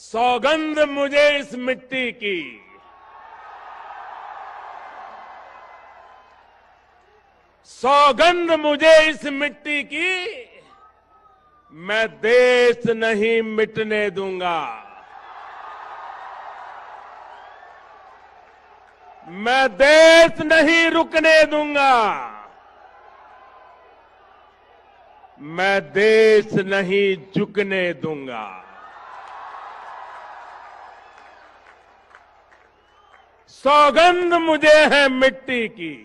सौगंध मुझे इस मिट्टी की, सौगंध मुझे इस मिट्टी की, मैं देश नहीं मिटने दूंगा। मैं देश नहीं रुकने दूंगा। मैं देश नहीं झुकने दूंगा। सौगंध मुझे है मिट्टी की,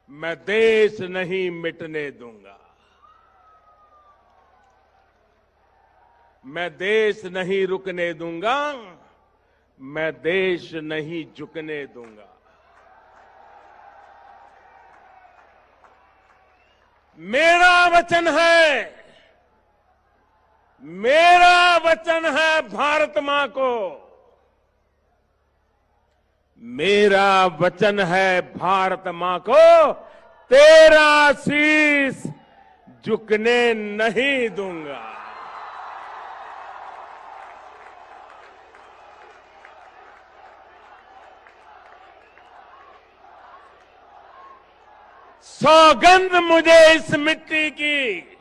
मैं देश नहीं मिटने दूंगा। मैं देश नहीं रुकने दूंगा। मैं देश नहीं झुकने दूंगा। मेरा वचन है, मेरा वचन है भारत मां को, मेरा वचन है भारत मां को, तेरा शीश झुकने नहीं दूंगा। सौगंध मुझे इस मिट्टी की,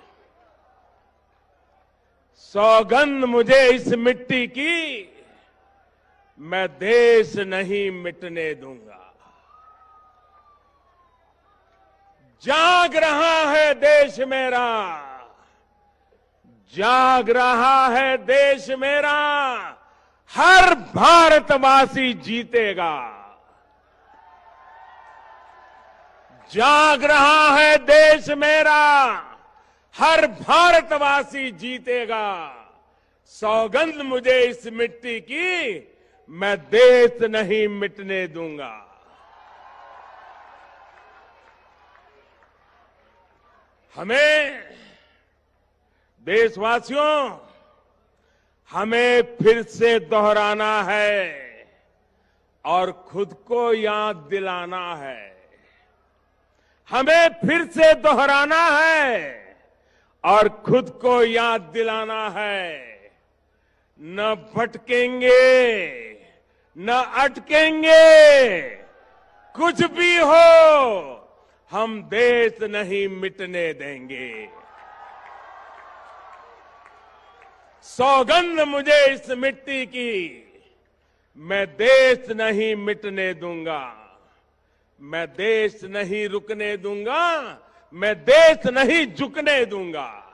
सौगंध मुझे इस मिट्टी की, मैं देश नहीं मिटने दूंगा। जाग रहा है देश मेरा, जाग रहा है देश मेरा, हर भारतवासी जीतेगा। जाग रहा है देश मेरा, हर भारतवासी जीतेगा। सौगंध मुझे इस मिट्टी की, मैं देश नहीं मिटने दूंगा। हमें देशवासियों, हमें फिर से दोहराना है और खुद को याद दिलाना है। हमें फिर से दोहराना है और खुद को याद दिलाना है। न भटकेंगे, न अटकेंगे, कुछ भी हो, हम देश नहीं मिटने देंगे। सौगंध मुझे इस मिट्टी की, मैं देश नहीं मिटने दूंगा। मैं देश नहीं रुकने दूंगा। मैं देश नहीं झुकने दूंगा।